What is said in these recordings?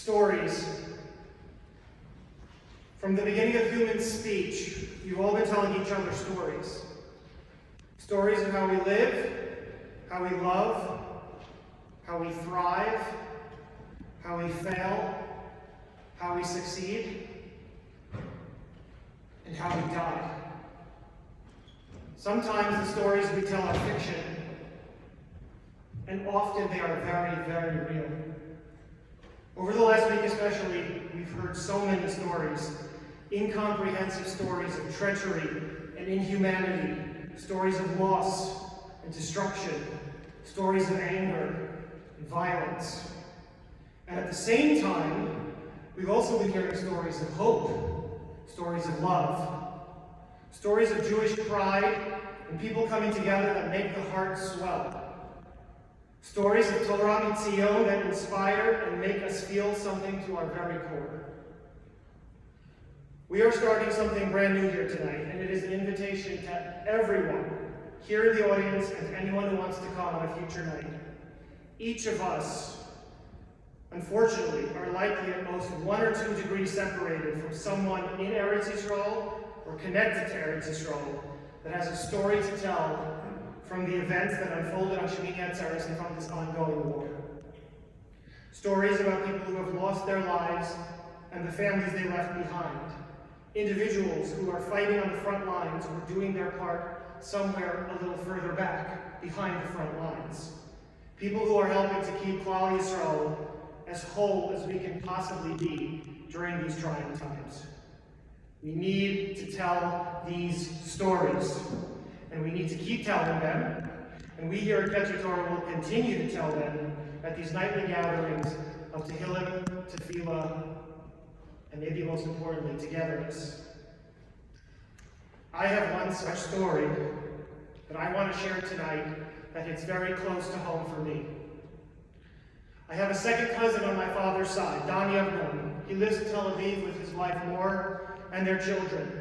Stories. From the beginning of human speech, you've all been telling each other stories. Stories of how we live, how we love, how we thrive, how we fail, how we succeed, and how we die. Sometimes the stories we tell are fiction, and often they are very, very real. Over the last week especially, we've heard so many stories, incomprehensive stories of treachery and inhumanity, stories of loss and destruction, stories of anger and violence. And at the same time, we've also been hearing stories of hope, stories of love, stories of Jewish pride and people coming together that make the heart swell. Stories of Torah Mitzion that inspire and make us feel something to our very core. We are starting something brand new here tonight, and it is an invitation to everyone here in the audience and to anyone who wants to come on a future night. Each of us, unfortunately, are likely at most 1 or 2 degrees separated from someone in Eretz Yisrael or connected to Eretz Yisrael that has a story to tell from the events that unfolded on Shemini Atzeres and from this ongoing war. Stories about people who have lost their lives and the families they left behind. Individuals who are fighting on the front lines or doing their part somewhere a little further back, behind the front lines. People who are helping to keep Klal Yisrael as whole as we can possibly be during these trying times. We need to tell these stories. And we need to keep telling them, and we here at Ketzer Torah will continue to tell them at these nightly gatherings of Tehillim, Tefillah, and maybe most importantly, Togetherness. I have one such story that I want to share tonight that hits very close to home for me. I have a second cousin on my father's side, Bilha Yaakov Inon. He lives in Tel Aviv with his wife Mor and their children.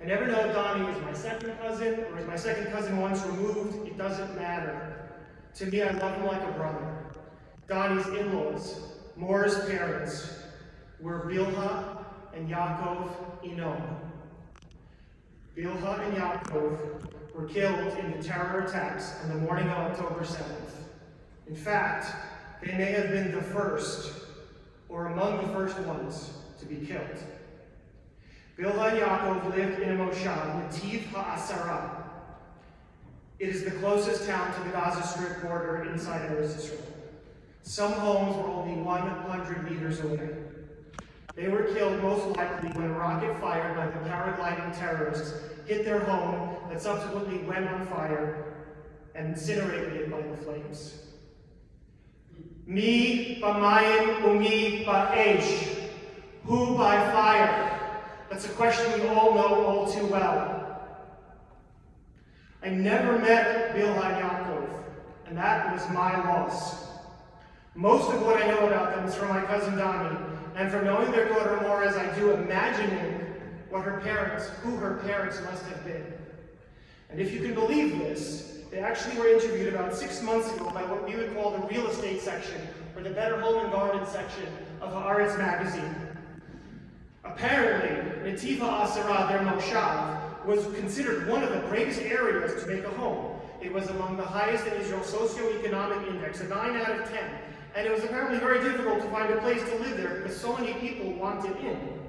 I never know if Donnie is my second cousin or is my second cousin once removed. It doesn't matter. To me, I love him like a brother. Donnie's in-laws, Mor's parents, were Bilha and Yaakov Inon. Bilha and Yaakov were killed in the terror attacks on the morning of October 7th. In fact, they may have been the first, or among the first ones, to be killed. Bilha and Yaakov lived in a moshav, Netiv HaAsara. It is the closest town to the Gaza Strip border inside Eretz Yisrael. Some homes were only 100 meters away. They were killed most likely when a rocket fired by the paragliding terrorists hit their home that subsequently went on fire and incinerated it by the flames. Mi b'mayim umi ba'esh. Who by fire? That's a question we all know all too well. I never met Bilha and Yaakov, and that was my loss. Most of what I know about them is from my cousin Donnie, and from knowing their daughter more as I do, imagining who her parents must have been. And if you can believe this, they actually were interviewed about 6 months ago by what we would call the real estate section, or the Better Home and Garden section of Haaretz magazine. Apparently, Netiv HaAsara, their moshav, was considered one of the greatest areas to make a home. It was among the highest in Israel's socioeconomic index, a 9 out of 10. And it was apparently very difficult to find a place to live there because so many people wanted in.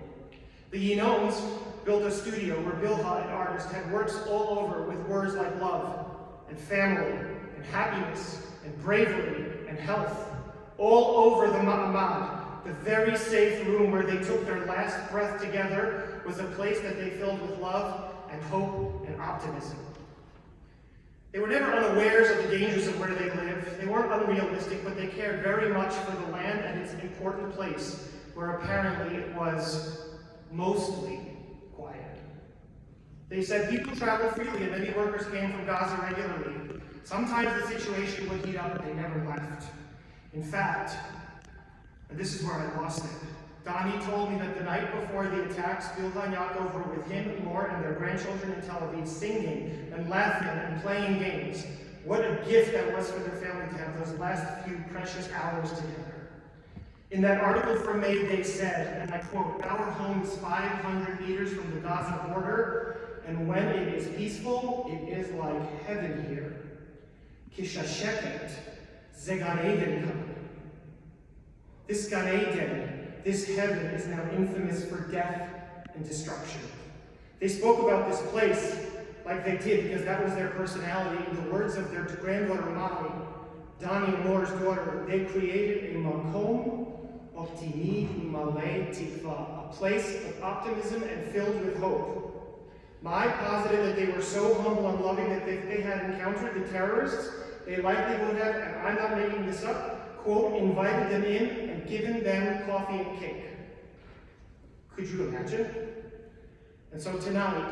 The Inons built a studio where Bilha, an artist, had works all over with words like love and family and happiness and bravery and health. All over the Ma'amad. The very safe room where they took their last breath together was a place that they filled with love and hope and optimism. They were never unawares of the dangers of where they lived. They weren't unrealistic, but they cared very much for the land and its important place, where apparently it was mostly quiet. They said people travel freely and many workers came from Gaza regularly. Sometimes the situation would heat up, but they never left. In fact, and this is where I lost it, Donnie told me that the night before the attacks, Bilha and Yaakov were with him, Mor, and their grandchildren in Tel Aviv, singing and laughing and playing games. What a gift that was for their family to have those last few precious hours together. In that article from May, they said, and I quote, "Our home is 500 meters from the Gaza border, and when it is peaceful, it is like heaven here. Kishasheket, ze Gan Eden kan." This Gan Eden, this heaven, is now infamous for death and destruction. They spoke about this place like they did because that was their personality. In the words of their granddaughter Mali, Dani and Laura's daughter, they created a makom optimi umalei tikva, a place of optimism and filled with hope. Mai posited that they were so humble and loving that if they had encountered the terrorists, they likely would have, and I'm not making this up, quote, invited them in and given them coffee and cake. Could you imagine? And so tonight,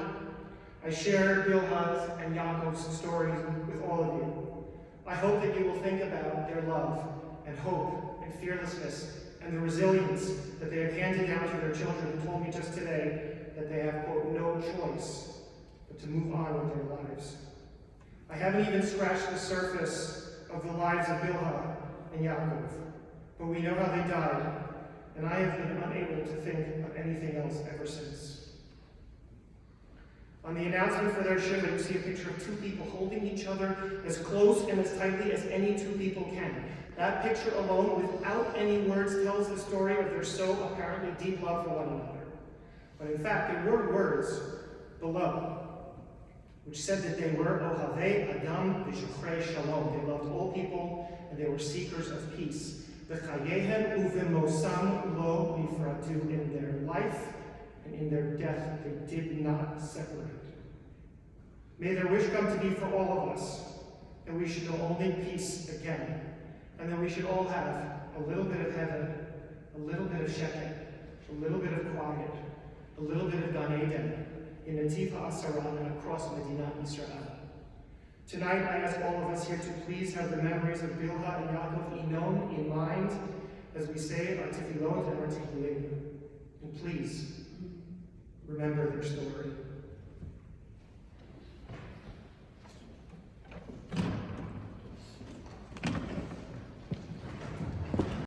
I share Bilha's and Yaakov's stories with all of you. I hope that you will think about their love and hope and fearlessness and the resilience that they have handed down to their children who told me just today that they have, quote, no choice but to move on with their lives. I haven't even scratched the surface of the lives of Bilha and Yaakov, but we know how they died, and I have been unable to think of anything else ever since. On the announcement for their shiva, you see a picture of two people holding each other as close and as tightly as any two people can. That picture alone, without any words, tells the story of their so apparently deep love for one another. But in fact, there were words below, which said that they were Ohavei Adam v'Shochrei Shalom. They loved all people, and they were seekers of peace. V'chayehen uv'mosam lo nifradu. In their life and in their death, they did not separate. May their wish come to be for all of us, that we should know only peace again, and that we should all have a little bit of heaven, a little bit of Shechem, a little bit of quiet, a little bit of Gan Eden in Nativ HaAsara and across Medinat Israel. Tonight, I ask all of us here to please have the memories of Bilha and Yaakov Inon in mind as we say our Tefillot and our Tehillim. And please, remember their story.